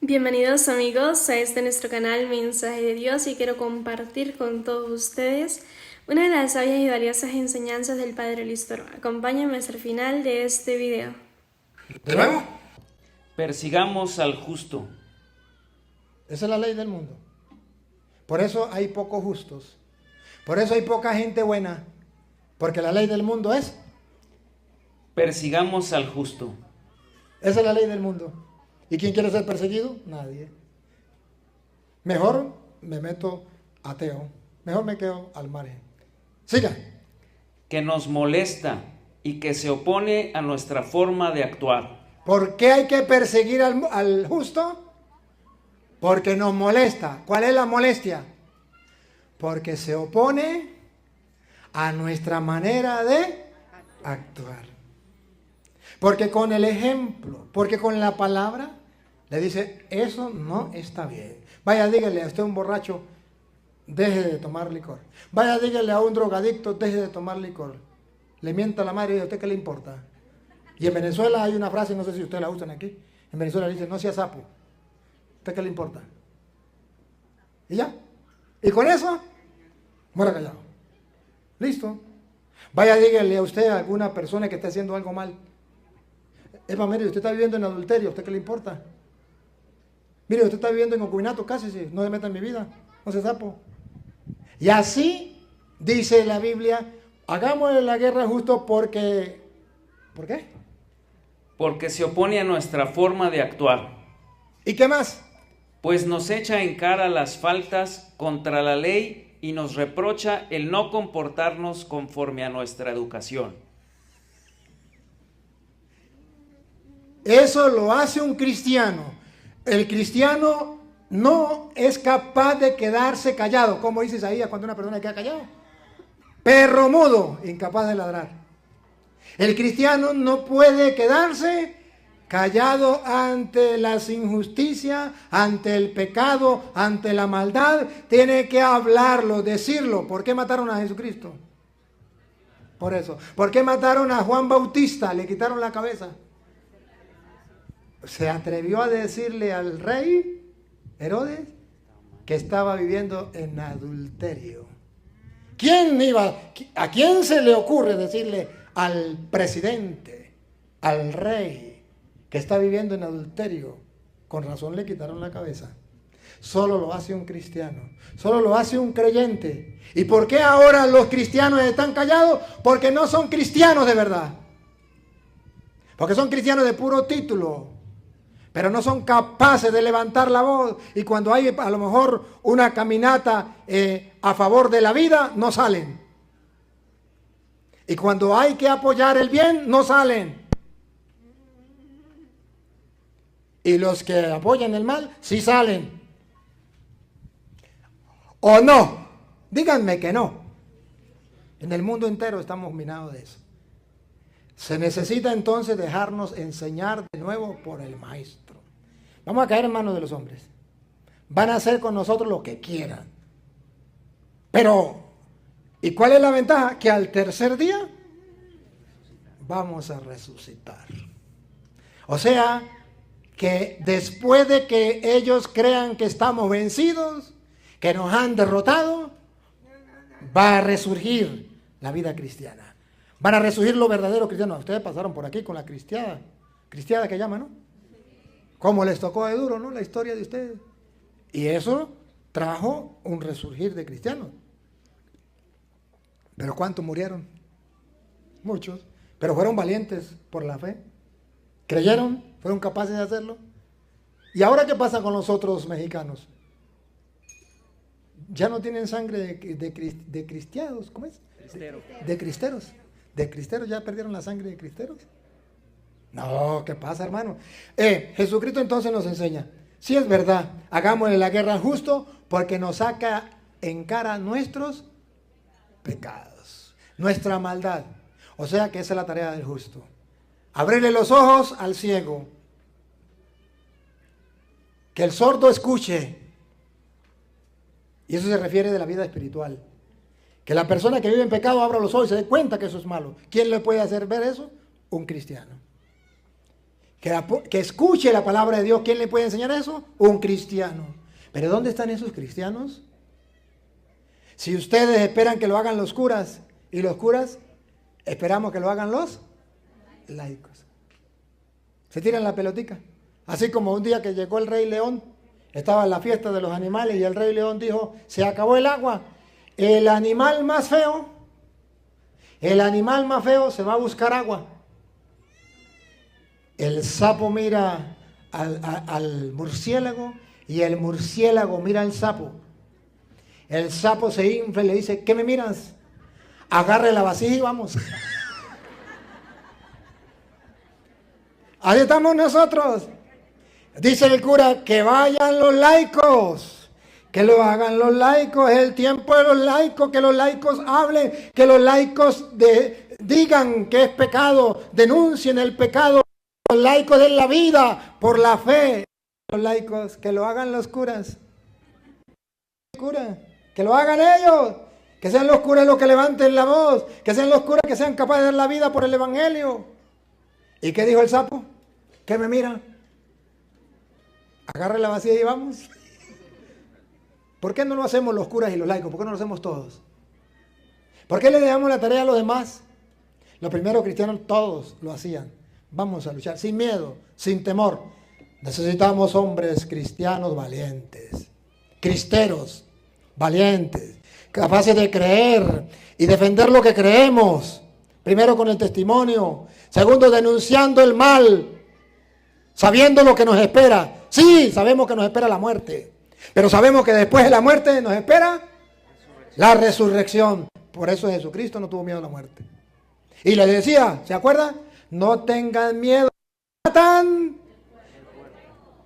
Bienvenidos amigos a nuestro canal Mensaje de Dios y quiero compartir con todos ustedes una de las sabias y valiosas enseñanzas del Padre Lístoro. Acompáñenme hasta el final de este video. ¿De nuevo? Persigamos al justo. Esa es la ley del mundo. Por eso hay pocos justos. Por eso hay poca gente buena. Porque la ley del mundo es. Persigamos al justo. Esa es la ley del mundo. ¿Y quién quiere ser perseguido? Nadie. Mejor me meto ateo. Mejor me quedo al margen. Siga. Que nos molesta y que se opone a nuestra forma de actuar. ¿Por qué hay que perseguir al justo? Porque nos molesta. ¿Cuál es la molestia? Porque se opone a nuestra manera de actuar. Porque con el ejemplo, porque con la palabra, le dice, eso no está bien. Vaya, dígale a usted un borracho, deje de tomar licor. Vaya, dígale a un drogadicto, deje de tomar licor. Le mienta la madre y dice, ¿a usted qué le importa? Y en Venezuela hay una frase, no sé si ustedes la usan aquí. En Venezuela dice, no sea sapo. ¿A usted qué le importa? Y ya. Y con eso, muera callado. Listo. Vaya, dígale a usted a alguna persona que esté haciendo algo mal. Eva, mire, usted está viviendo en adulterio, ¿a usted qué le importa? Mire, usted está viviendo en concubinato, cásese, no se meta en mi vida, no se sapo. Y así dice la Biblia, hagámosle la guerra justo porque... ¿Por qué? Porque se opone a nuestra forma de actuar. ¿Y qué más? Pues nos echa en cara las faltas contra la ley y nos reprocha el no comportarnos conforme a nuestra educación. Eso lo hace un cristiano. El cristiano no es capaz de quedarse callado. ¿Cómo dice Isaías cuando una persona queda callado? Perro mudo, incapaz de ladrar. El cristiano no puede quedarse callado ante las injusticias, ante el pecado, ante la maldad. Tiene que hablarlo, decirlo. ¿Por qué mataron a Jesucristo? Por eso. ¿Por qué mataron a Juan Bautista? Le quitaron la cabeza. Se atrevió a decirle al rey Herodes que estaba viviendo en adulterio. ¿A quién se le ocurre decirle al presidente, al rey, que está viviendo en adulterio? Con razón le quitaron la cabeza. Solo lo hace un cristiano, solo lo hace un creyente. ¿Y por qué ahora los cristianos están callados? Porque no son cristianos de verdad. Porque son cristianos de puro título. Pero no son capaces de levantar la voz. Y cuando hay a lo mejor una caminata a favor de la vida, no salen. Y cuando hay que apoyar el bien, no salen. Y los que apoyan el mal, sí salen. ¿O no? Díganme que no. En el mundo entero estamos minados de eso. Se necesita entonces dejarnos enseñar de nuevo por el maestro. Vamos a caer en manos de los hombres. Van a hacer con nosotros lo que quieran. Pero, ¿y cuál es la ventaja? Que al tercer día vamos a resucitar. O sea, que después de que ellos crean que estamos vencidos, que nos han derrotado, va a resurgir la vida cristiana. Van a resurgir los verdaderos cristianos. Ustedes pasaron por aquí con la cristiada que llaman, ¿no? Cómo les tocó de duro, ¿no? La historia de ustedes. Y eso trajo un resurgir de cristianos. ¿Pero cuántos murieron? Muchos. Pero fueron valientes por la fe. ¿Creyeron? ¿Fueron capaces de hacerlo? ¿Y ahora qué pasa con los otros mexicanos? Ya no tienen sangre de cristianos, ¿cómo es? Cristero. De cristeros. ¿De cristeros ya perdieron la sangre de cristeros? No, ¿qué pasa, hermano? Jesucristo entonces nos enseña, si es verdad, hagámosle la guerra justo porque nos saca en cara nuestros pecados, nuestra maldad. O sea que esa es la tarea del justo. Abrirle los ojos al ciego, que el sordo escuche. Y eso se refiere de la vida espiritual. Que la persona que vive en pecado abra los ojos y se dé cuenta que eso es malo. ¿Quién le puede hacer ver eso? Un cristiano. que escuche la palabra de Dios. ¿Quién le puede enseñar eso? Un cristiano. ¿Pero dónde están esos cristianos? Si ustedes esperan que lo hagan los curas, y los curas esperamos que lo hagan los laicos. Se tiran la pelotica. Así como un día que llegó el Rey León, estaba en la fiesta de los animales y el Rey León dijo, se acabó el agua. El animal más feo se va a buscar agua. El sapo mira al murciélago y el murciélago mira al sapo. El sapo se infla y le dice, ¿qué me miras? Agarre la vasija y vamos. Ahí estamos nosotros. Dice el cura, que vayan los laicos, que lo hagan los laicos, es el tiempo de los laicos, que los laicos hablen, que los laicos digan que es pecado, denuncien el pecado, los laicos den la vida por la fe, los laicos, que lo hagan los curas, que lo hagan ellos, que sean los curas los que levanten la voz, que sean los curas que sean capaces de dar la vida por el evangelio. ¿Y qué dijo el sapo? ¿Qué me mira? Agarre la vasija y vamos. ¿Por qué no lo hacemos los curas y los laicos? ¿Por qué no lo hacemos todos? ¿Por qué le dejamos la tarea a los demás? Los primeros cristianos todos lo hacían. Vamos a luchar sin miedo, sin temor. Necesitamos hombres cristianos valientes, cristeros valientes, capaces de creer y defender lo que creemos. Primero con el testimonio, segundo denunciando el mal, sabiendo lo que nos espera. Sí, sabemos que nos espera la muerte, pero sabemos que después de la muerte nos espera la resurrección. Por eso Jesucristo no tuvo miedo a la muerte. Y le decía, ¿se acuerda? No tengan miedo. Matan.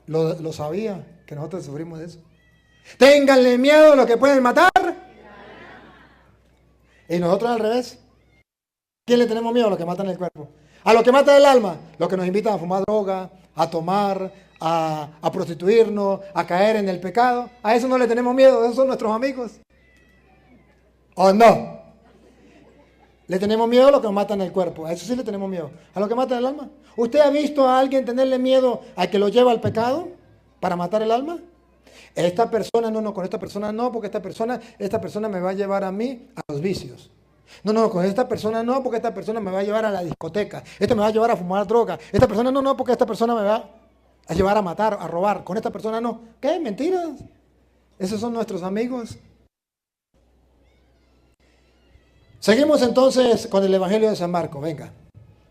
Lo sabía, que nosotros sufrimos de eso. Ténganle miedo a los que pueden matar. Y nosotros al revés. ¿A quién le tenemos miedo? A los que matan el cuerpo. A los que matan el alma. Los que nos invitan a fumar droga, a tomar, a prostituirnos, a caer en el pecado. A eso no le tenemos miedo. Esos son nuestros amigos. ¿O no? Le tenemos miedo a los que matan el cuerpo. A eso sí le tenemos miedo. A los que matan el alma. ¿Usted ha visto a alguien tenerle miedo al que lo lleva al pecado para matar el alma? Esta persona, no, con esta persona no, porque esta persona me va a llevar a mí a los vicios. No, con esta persona no, porque esta persona me va a llevar a la discoteca. Esta me va a llevar a fumar droga. Esta persona no, porque esta persona me va a llevar a matar, a robar. Con esta persona no. ¿Qué? Mentiras. Esos son nuestros amigos. Seguimos entonces con el Evangelio de San Marcos. Venga.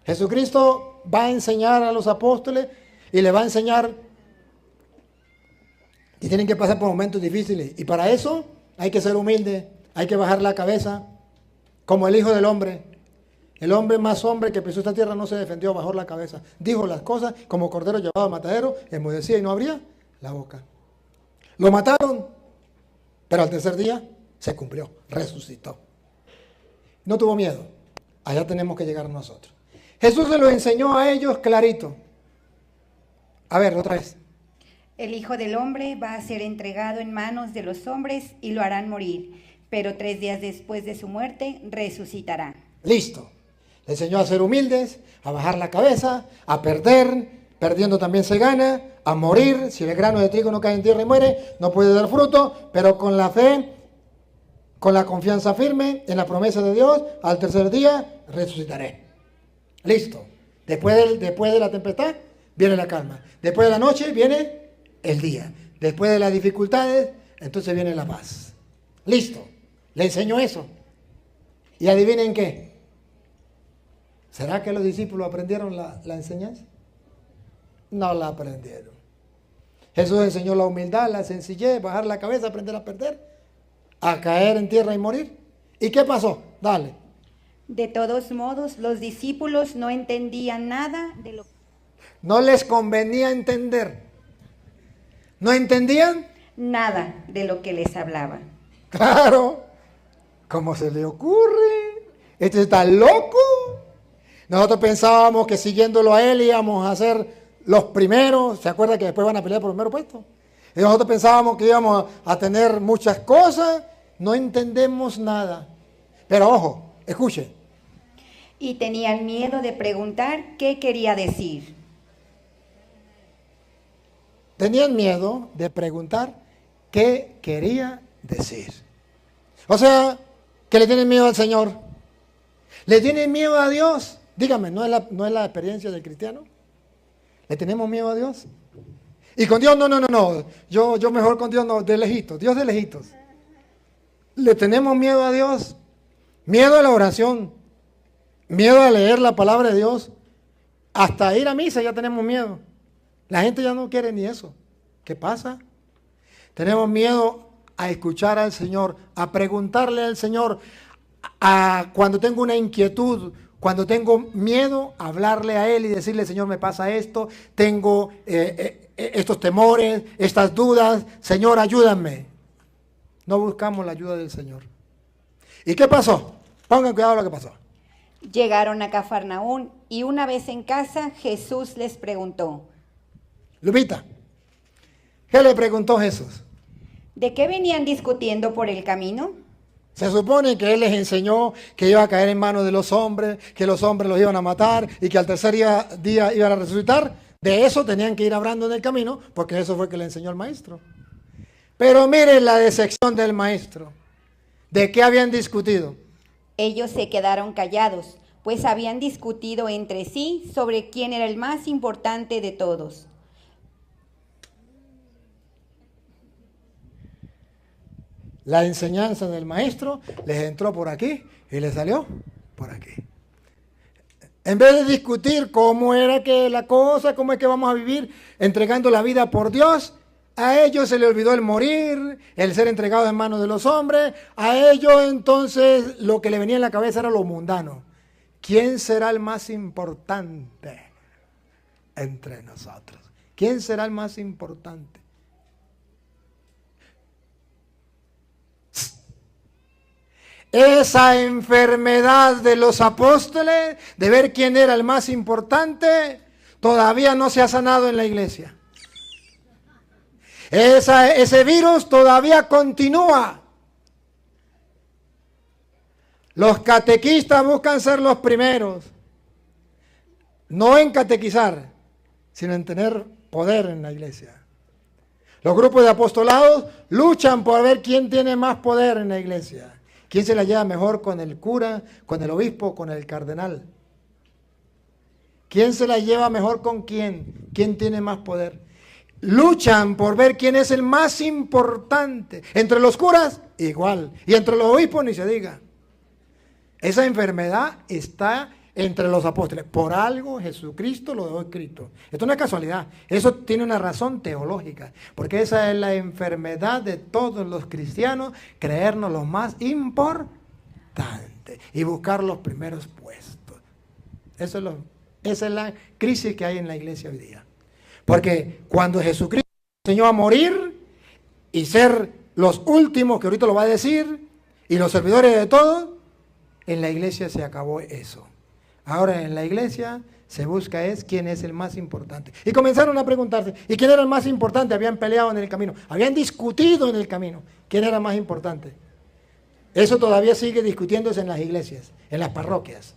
Jesucristo va a enseñar a los apóstoles y le va a enseñar. Y tienen que pasar por momentos difíciles. Y para eso hay que ser humilde, hay que bajar la cabeza, como el Hijo del Hombre. El hombre más hombre que pisó esta tierra no se defendió, bajó la cabeza. Dijo las cosas como cordero llevado a matadero, enmudecía y no abría la boca. Lo mataron, pero al tercer día se cumplió, resucitó. No tuvo miedo. Allá tenemos que llegar nosotros. Jesús se lo enseñó a ellos clarito. A ver, otra vez. El Hijo del Hombre va a ser entregado en manos de los hombres y lo harán morir, pero 3 días después de su muerte resucitará. Listo. Le enseñó a ser humildes, a bajar la cabeza, a perder, perdiendo también se gana, a morir. Si el grano de trigo no cae en tierra y muere, no puede dar fruto, pero con la fe, con la confianza firme en la promesa de Dios, al tercer día resucitaré. Listo. Después de la tempestad viene la calma. Después de la noche viene el día. Después de las dificultades, entonces viene la paz. Listo. Le enseñó eso. Y adivinen qué. ¿Será que los discípulos aprendieron la enseñanza? No la aprendieron. Jesús enseñó la humildad, la sencillez, bajar la cabeza, aprender a perder, a caer en tierra y morir. ¿Y qué pasó? Dale. De todos modos, los discípulos no entendían nada de lo que... No les convenía entender. ¿No entendían? Nada de lo que les hablaba. Claro. ¿Cómo se le ocurre? Este está loco. Nosotros pensábamos que siguiéndolo a él íbamos a ser los primeros. ¿Se acuerda que después van a pelear por el primer puesto? Y nosotros pensábamos que íbamos a tener muchas cosas. No entendemos nada. Pero ojo, escuche. Y tenían miedo de preguntar qué quería decir. tenían miedo de preguntar qué quería decir. O sea, que le tienen miedo al Señor. Le tienen miedo a Dios. Dígame, ¿no es la experiencia del cristiano? ¿Le tenemos miedo a Dios? Y con Dios, no. Yo mejor con Dios no, de lejitos. Dios de lejitos. ¿Le tenemos miedo a Dios? Miedo a la oración. Miedo a leer la palabra de Dios. Hasta ir a misa ya tenemos miedo. La gente ya no quiere ni eso. ¿Qué pasa? Tenemos miedo a escuchar al Señor, a preguntarle al Señor, cuando tengo una inquietud, cuando tengo miedo, hablarle a Él y decirle, Señor, me pasa esto, tengo estos temores, estas dudas, Señor, ayúdame. No buscamos la ayuda del Señor. ¿Y qué pasó? Pongan cuidado lo que pasó. Llegaron a Cafarnaún y una vez en casa Jesús les preguntó. Lupita, ¿qué le preguntó Jesús? ¿De qué venían discutiendo por el camino? Se supone que Él les enseñó que iba a caer en manos de los hombres, que los hombres los iban a matar y que al tercer día iban a resucitar. De eso tenían que ir hablando en el camino, porque eso fue que le enseñó el maestro. Pero miren la decepción del maestro. ¿De qué habían discutido? Ellos se quedaron callados, pues habían discutido entre sí sobre quién era el más importante de todos. La enseñanza del maestro les entró por aquí y les salió por aquí. En vez de discutir cómo era que la cosa, cómo es que vamos a vivir entregando la vida por Dios, a ellos se les olvidó el morir, el ser entregado en manos de los hombres. A ellos entonces lo que le venía en la cabeza era lo mundano. ¿Quién será el más importante entre nosotros? ¿Quién será el más importante? Esa enfermedad de los apóstoles, de ver quién era el más importante, todavía no se ha sanado en la iglesia. Ese virus todavía continúa. Los catequistas buscan ser los primeros, no en catequizar, sino en tener poder en la iglesia. Los grupos de apostolados luchan por ver quién tiene más poder en la iglesia. ¿Quién se la lleva mejor con el cura, con el obispo, con el cardenal? ¿Quién se la lleva mejor con quién? ¿Quién tiene más poder? Luchan por ver quién es el más importante. Entre los curas, igual. Y entre los obispos, ni se diga. Esa enfermedad está entre los apóstoles. Por algo Jesucristo lo dejó escrito. Esto no es casualidad. Eso tiene una razón teológica. Porque esa es la enfermedad de todos los cristianos. Creernos lo más importante. Y buscar los primeros puestos. Esa es la crisis que hay en la iglesia hoy día. Porque cuando Jesucristo enseñó a morir y ser los últimos, que ahorita lo va a decir, y los servidores de todos, en la iglesia se acabó eso. Ahora en la iglesia se busca quién es el más importante. Y comenzaron a preguntarse, ¿y quién era el más importante? Habían peleado en el camino, habían discutido en el camino, ¿quién era más importante? Eso todavía sigue discutiéndose en las iglesias, en las parroquias.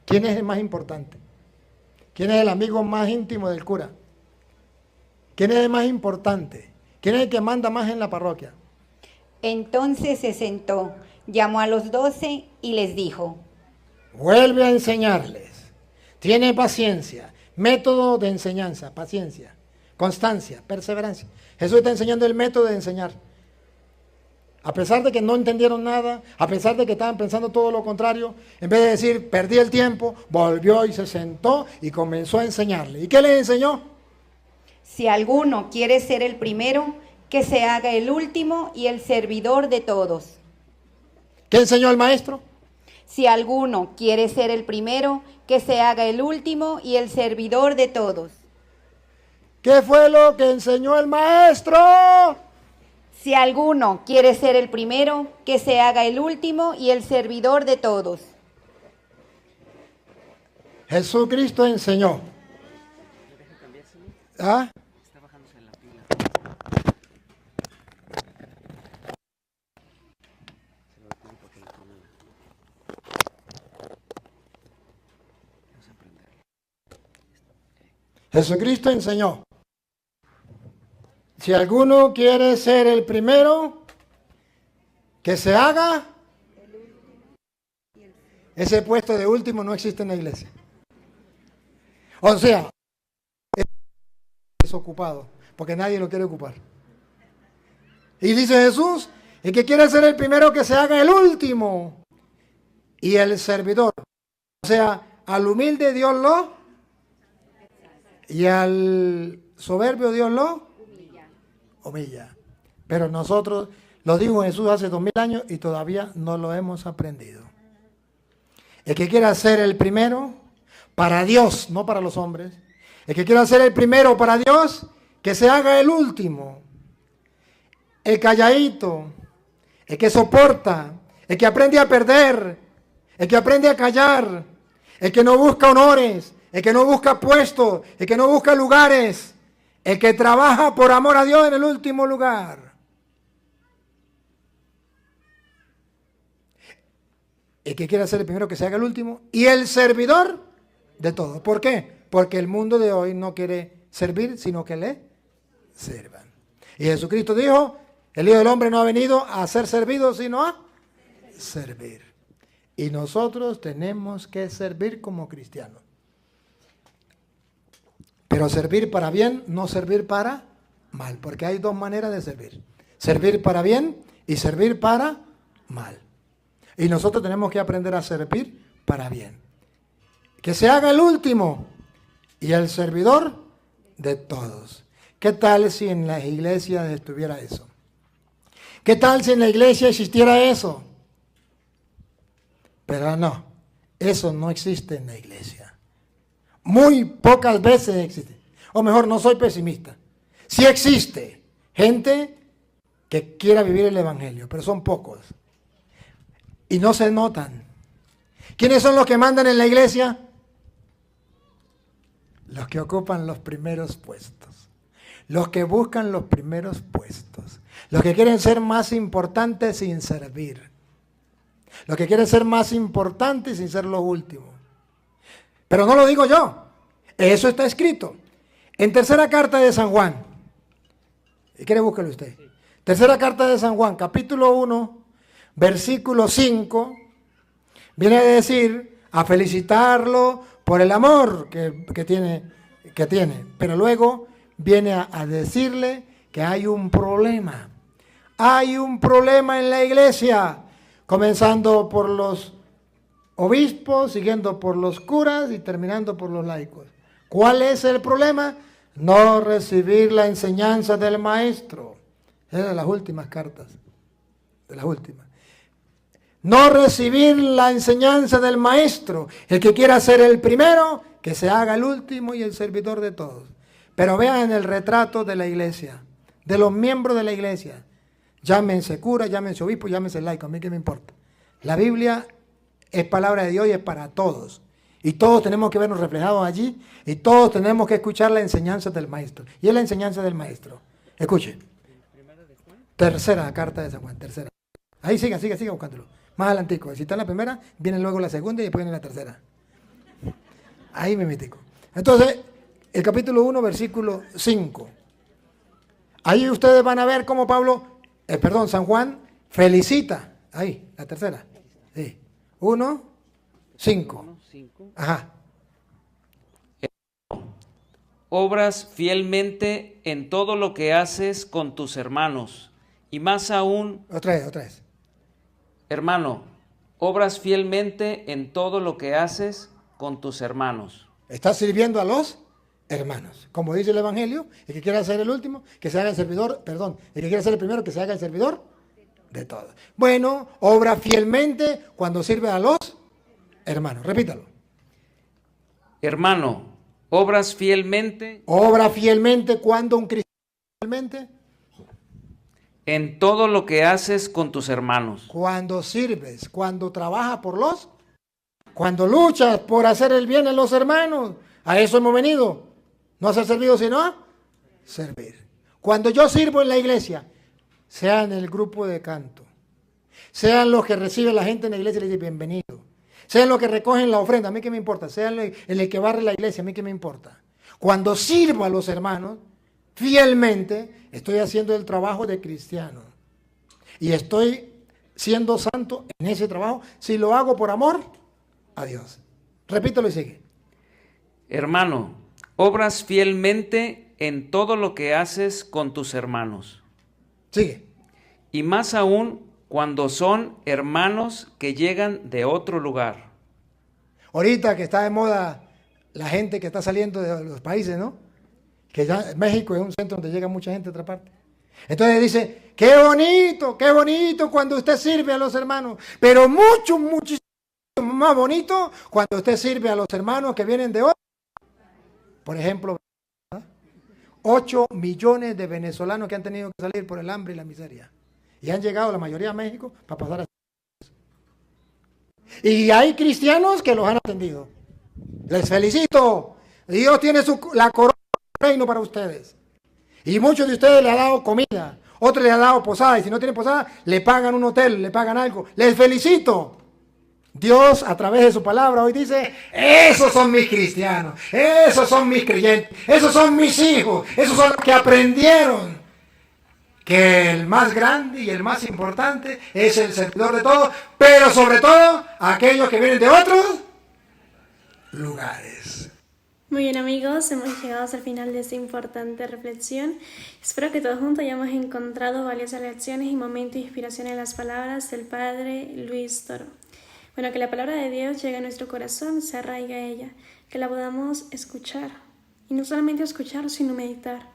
¿Quién es el más importante? ¿Quién es el amigo más íntimo del cura? ¿Quién es el más importante? ¿Quién es el que manda más en la parroquia? Entonces se sentó, llamó a los 12 y les dijo: vuelve a enseñarles. Tiene paciencia, método de enseñanza, paciencia, constancia, perseverancia. Jesús está enseñando el método de enseñar. A pesar de que no entendieron nada, a pesar de que estaban pensando todo lo contrario, en vez de decir, perdí el tiempo, volvió y se sentó y comenzó a enseñarle. ¿Y qué les enseñó? Si alguno quiere ser el primero, que se haga el último y el servidor de todos. ¿Qué enseñó el maestro? Si alguno quiere ser el primero, que se haga el último y el servidor de todos. ¿Qué fue lo que enseñó el maestro? Si alguno quiere ser el primero, que se haga el último y el servidor de todos. Jesucristo enseñó. ¿Ah? Jesucristo enseñó. Si alguno quiere ser el primero, que se haga. Ese puesto de último no existe en la iglesia. O sea, es ocupado, porque nadie lo quiere ocupar. Y dice Jesús, el que quiere ser el primero, que se haga el último y el servidor. O sea, al humilde Dios lo, y al soberbio Dios lo humilla. Pero nosotros, lo dijo Jesús hace 2000 años y todavía no lo hemos aprendido. El que quiera ser el primero, para Dios, no para los hombres. El que quiera ser el primero para Dios, que se haga el último. El calladito, el que soporta, el que aprende a perder, el que aprende a callar, el que no busca honores, el que no busca puestos, el que no busca lugares, el que trabaja por amor a Dios en el último lugar. El que quiera ser el primero, que se haga el último, y el servidor de todo. ¿Por qué? Porque el mundo de hoy no quiere servir, sino que le sirvan. Y Jesucristo dijo, el Hijo del Hombre no ha venido a ser servido, sino a servir. Y nosotros tenemos que servir como cristianos. Pero servir para bien, no servir para mal. Porque hay dos maneras de servir. Servir para bien y servir para mal. Y nosotros tenemos que aprender a servir para bien. Que se haga el último y el servidor de todos. ¿Qué tal si en las iglesias estuviera eso? ¿Qué tal si en la iglesia existiera eso? Pero no, eso no existe en la iglesia. Muy pocas veces existe. O mejor, no soy pesimista. Sí existe gente que quiera vivir el evangelio, pero son pocos. Y no se notan. ¿Quiénes son los que mandan en la iglesia? Los que ocupan los primeros puestos. Los que buscan los primeros puestos. Los que quieren ser más importantes sin servir. Los que quieren ser más importantes sin ser los últimos. Pero no lo digo yo. Eso está escrito. En tercera carta de San Juan. ¿Y quiere búsquelo usted? Tercera carta de San Juan, capítulo 1, versículo 5. Viene a decir, a felicitarlo por el amor que tiene. Pero luego viene a decirle que hay un problema. Hay un problema en la iglesia, comenzando por los obispos, siguiendo por los curas y terminando por los laicos. ¿Cuál es el problema? No recibir la enseñanza del maestro. Es de las últimas cartas, de las últimas. No recibir la enseñanza del maestro. El que quiera ser el primero, que se haga el último y el servidor de todos. Pero vean el retrato de la iglesia, de los miembros de la iglesia. Llámense cura, llámense obispo, llámense laico, a mí qué me importa. La Biblia es palabra de Dios y es para todos. Y todos tenemos que vernos reflejados allí y todos tenemos que escuchar la enseñanza del maestro. Y es la enseñanza del maestro. Escuche. Tercera carta de San Juan, tercera. Ahí siga buscándolo. Más adelantico. Si está en la primera, viene luego la segunda y después viene la tercera. Ahí me metico. Entonces, el capítulo 1, versículo 5. Ahí ustedes van a ver cómo San Juan felicita. Ahí, la tercera. Sí. 1, 5. Ajá. Obras fielmente en todo lo que haces con tus hermanos, y más aún... Otra vez. Hermano, obras fielmente en todo lo que haces con tus hermanos. Estás sirviendo a los hermanos. Como dice el Evangelio, el que quiera ser el último, que se haga el servidor, el que quiera ser el primero, que se haga el servidor de todos. Bueno, obra fielmente cuando sirve a los hermanos. Repítalo. Hermano, obras fielmente. Obra fielmente cuando un cristiano fielmente. En todo lo que haces con tus hermanos. Cuando sirves, cuando trabajas cuando luchas por hacer el bien en los hermanos. A eso hemos venido. No a ser servido, sino a servir. Cuando yo sirvo en la iglesia, sea en el grupo de canto, sean los que reciben la gente en la iglesia y le dicen bienvenido, sean los que recogen la ofrenda, a mí qué me importa, sean el que barre la iglesia, a mí qué me importa. Cuando sirvo a los hermanos, fielmente, estoy haciendo el trabajo de cristiano. Y estoy siendo santo en ese trabajo si lo hago por amor a Dios. Repítelo y sigue. Hermano, obras fielmente en todo lo que haces con tus hermanos. Sigue. Y más aún cuando son hermanos que llegan de otro lugar. Ahorita que está de moda la gente que está saliendo de los países, ¿no? Que ya México es un centro donde llega mucha gente de otra parte. Entonces dice, qué bonito cuando usted sirve a los hermanos, pero muchísimo más bonito cuando usted sirve a los hermanos que vienen de otro. Por ejemplo, 8 millones de venezolanos que han tenido que salir por el hambre y la miseria. Y han llegado la mayoría a México para pasar a... Y hay cristianos que los han atendido. Les felicito. Dios tiene la corona del reino para ustedes. Y muchos de ustedes le han dado comida. Otros le han dado posada. Y si no tienen posada, le pagan un hotel, le pagan algo. Les felicito. Dios a través de su palabra hoy dice, esos son mis cristianos, esos son mis creyentes, esos son mis hijos, esos son los que aprendieron que el más grande y el más importante es el servidor de todos, pero sobre todo aquellos que vienen de otros lugares. Muy bien amigos, hemos llegado hasta el final de esta importante reflexión. Espero que todos juntos hayamos encontrado valiosas lecciones y momentos de inspiración en las palabras del Padre Luis Toro. Bueno, que la palabra de Dios llegue a nuestro corazón, se arraiga a ella, que la podamos escuchar. Y no solamente escuchar, sino meditar.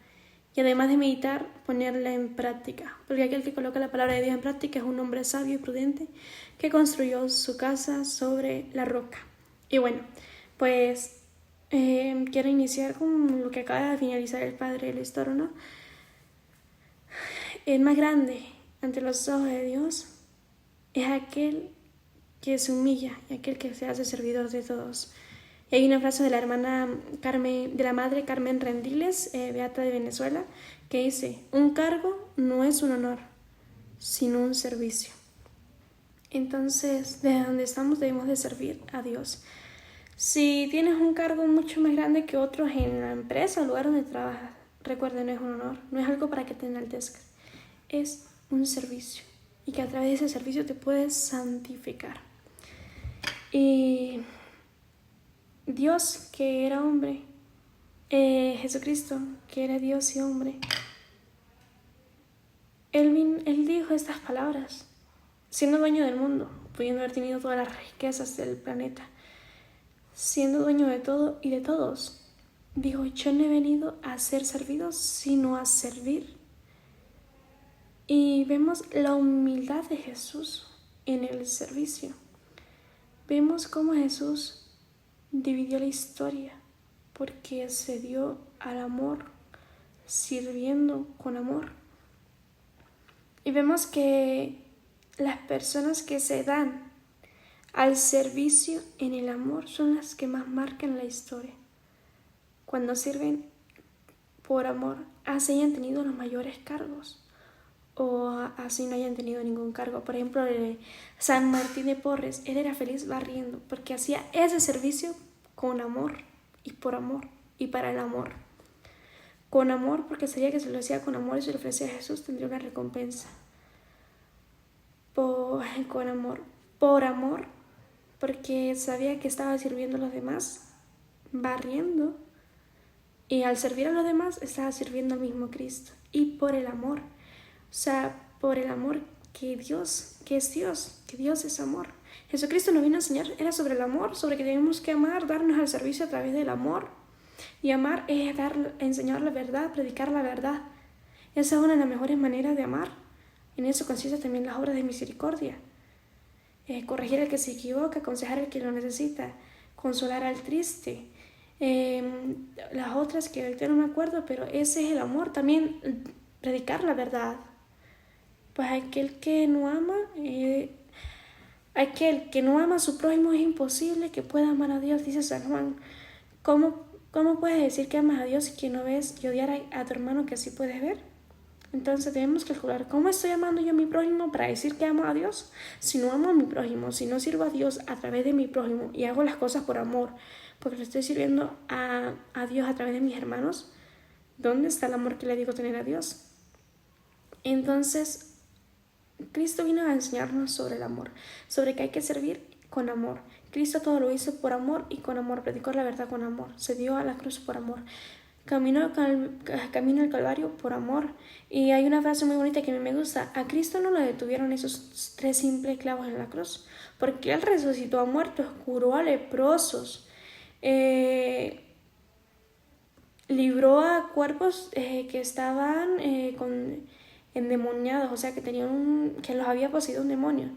Y además de meditar, ponerla en práctica. Porque aquel que coloca la palabra de Dios en práctica es un hombre sabio y prudente que construyó su casa sobre la roca. Y bueno, pues quiero iniciar con lo que acaba de finalizar el Padre Luis Toro, ¿no? El más grande ante los ojos de Dios es aquel que se humilla y aquel que se hace servidor de todos. Y hay una frase de la hermana Carmen, de la madre Carmen Rendiles, beata de Venezuela, que dice, un cargo no es un honor, sino un servicio. Entonces, desde donde estamos debemos de servir a Dios. Si tienes un cargo mucho más grande que otros en la empresa o lugar donde trabajas, recuerda, no es un honor, no es algo para que te enaltezcas, es un servicio. Y que a través de ese servicio te puedes santificar. Y Dios, que era hombre, Jesucristo, que era Dios y hombre, Él dijo estas palabras, siendo dueño del mundo, pudiendo haber tenido todas las riquezas del planeta, siendo dueño de todo y de todos, dijo, yo no he venido a ser servido, sino a servir. Y vemos la humildad de Jesús en el servicio. Vemos cómo Jesús dividió la historia porque se dio al amor, sirviendo con amor. Y vemos que las personas que se dan al servicio en el amor son las que más marcan la historia. Cuando sirven por amor, así hayan tenido los mayores cargos o así no hayan tenido ningún cargo. Por ejemplo, San Martín de Porres, él era feliz barriendo porque hacía ese servicio con amor y por amor y para el amor. Con amor porque sabía que si lo hacía con amor y se lo ofrecía a Jesús tendría una recompensa. Con amor, por amor, porque sabía que estaba sirviendo a los demás, barriendo, y al servir a los demás estaba sirviendo al mismo Cristo. Y por el amor, o sea, por el amor que es Dios, que Dios es amor. Jesucristo nos vino a enseñar, era sobre el amor, sobre que tenemos que amar, darnos al servicio a través del amor. Y amar es enseñar la verdad, predicar la verdad. Esa es una de las mejores maneras de amar. En eso consiste también las obras de misericordia. Corregir al que se equivoca, aconsejar al que lo necesita, consolar al triste. Las otras que ahorita no me acuerdo, pero ese es el amor. También predicar la verdad. Pues aquel que no ama a su prójimo es imposible que pueda amar a Dios, dice San Juan. ¿Cómo puedes decir que amas a Dios y que no ves y odiar a tu hermano que así puedes ver? Entonces debemos calcular cómo estoy amando yo a mi prójimo para decir que amo a Dios. Si no amo a mi prójimo, si no sirvo a Dios a través de mi prójimo y hago las cosas por amor, porque le estoy sirviendo a Dios a través de mis hermanos, ¿Dónde está el amor que le digo tener a Dios? Entonces, Cristo vino a enseñarnos sobre el amor, sobre que hay que servir con amor. Cristo todo lo hizo por amor y con amor, predicó la verdad con amor, se dio a la cruz por amor, caminó al Calvario por amor. Y hay una frase muy bonita que a mí me gusta: a Cristo no lo detuvieron esos 3 simples clavos en la cruz, porque Él resucitó a muertos, curó a leprosos, libró a cuerpos que estaban endemoniados, o sea, que los había poseído un demonio.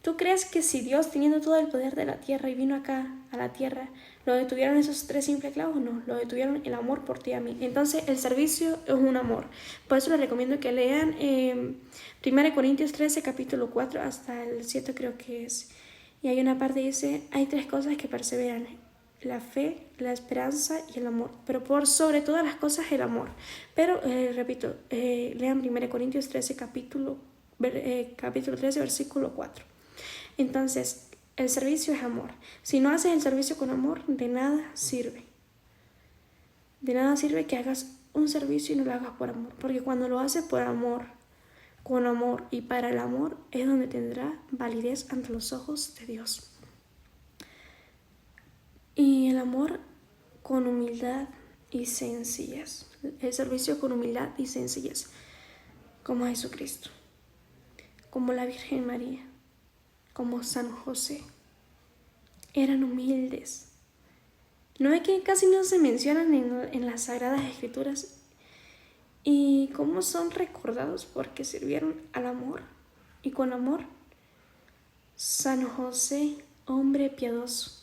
¿Tú crees que si Dios, teniendo todo el poder de la tierra y vino acá a la tierra, lo detuvieron esos 3 simples clavos? No, lo detuvieron el amor por ti y a mí. Entonces el servicio es un amor. Por eso les recomiendo que lean 1 Corintios 13, capítulo 4 hasta el 7 creo que es. Y hay una parte que dice, hay 3 cosas que perseveran: la fe, la esperanza y el amor. Pero por sobre todas las cosas el amor. Pero, repito, lean 1 Corintios 13, capítulo 13, versículo 4. Entonces, el servicio es amor. Si no haces el servicio con amor, de nada sirve. De nada sirve que hagas un servicio y no lo hagas por amor. Porque cuando lo haces por amor, con amor y para el amor, es donde tendrá validez ante los ojos de Dios. Y el amor con humildad y sencillez. El servicio con humildad y sencillez. Como Jesucristo. Como la Virgen María. Como San José. Eran humildes. No es que casi no se mencionan en las Sagradas Escrituras. Y cómo son recordados porque sirvieron al amor y con amor. San José, hombre piadoso.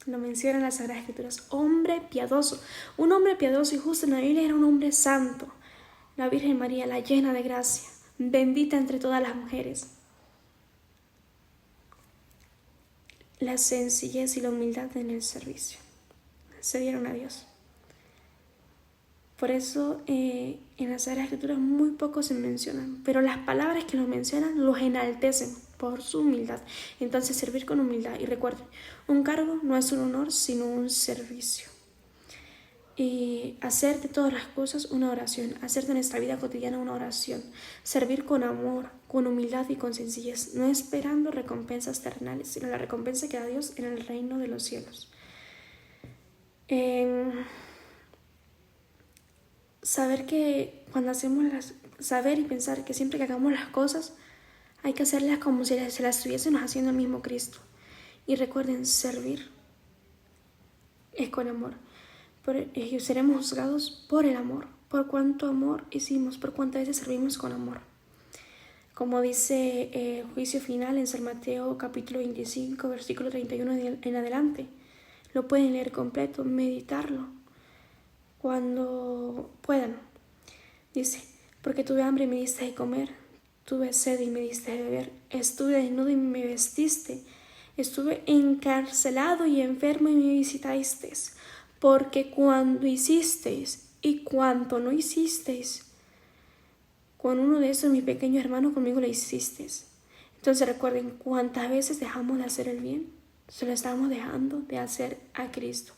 Lo menciona en las Sagradas Escrituras. Hombre piadoso. Un hombre piadoso y justo en la Biblia era un hombre santo. La Virgen María, la llena de gracia, bendita entre todas las mujeres. La sencillez y la humildad en el servicio. Se dieron a Dios. Por eso en las Sagradas Escrituras muy pocos se mencionan, pero las palabras que los mencionan los enaltecen por su humildad. Entonces servir con humildad. Y recuerden, un cargo no es un honor, sino un servicio. Y hacer de todas las cosas una oración, hacer de nuestra vida cotidiana una oración, servir con amor, con humildad y con sencillez, no esperando recompensas terrenales, sino la recompensa que da Dios en el reino de los cielos. Saber que cuando saber y pensar que siempre que hagamos las cosas hay que hacerlas como si se las estuviésemos haciendo el mismo Cristo. Y recuerden, servir es con amor. Seremos juzgados por el amor, por cuánto amor hicimos, por cuántas veces servimos con amor. Como dice el juicio final en San Mateo capítulo 25, versículo 31 en adelante. Lo pueden leer completo, meditarlo cuando puedan. Dice, porque tuve hambre y me diste de comer, tuve sed y me diste de beber, estuve desnudo y me vestiste, estuve encarcelado y enfermo y me visitasteis. Porque cuando hicisteis y cuanto no hicisteis, con uno de esos mis pequeños hermanos conmigo lo hicisteis. Entonces recuerden, cuántas veces dejamos de hacer el bien, se lo estamos dejando de hacer a Cristo.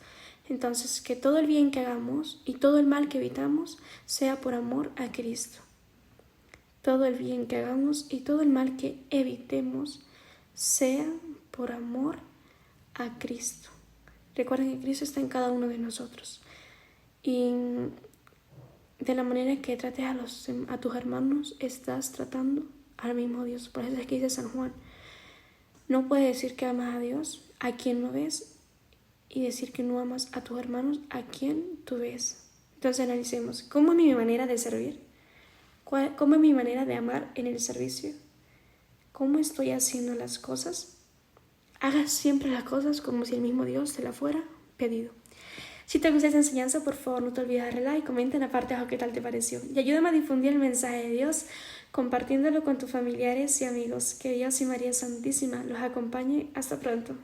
Entonces que todo el bien que hagamos y todo el mal que evitamos sea por amor a Cristo. Todo el bien que hagamos y todo el mal que evitemos sea por amor a Cristo. Recuerden que Cristo está en cada uno de nosotros. Y de la manera que trates a tus hermanos, estás tratando al mismo Dios. Por eso es que dice San Juan, no puedes decir que amas a Dios a quien no ves y decir que no amas a tus hermanos a quien tú ves. Entonces analicemos, ¿cómo es mi manera de servir? ¿Cómo es mi manera de amar en el servicio? ¿Cómo estoy haciendo las cosas? Hagas siempre las cosas como si el mismo Dios te la fuera pedido. Si te gusta esta enseñanza, por favor no te olvides darle like, comenta en la parte de abajo qué tal te pareció. Y ayúdame a difundir el mensaje de Dios, compartiéndolo con tus familiares y amigos. Que Dios y María Santísima los acompañe. Hasta pronto.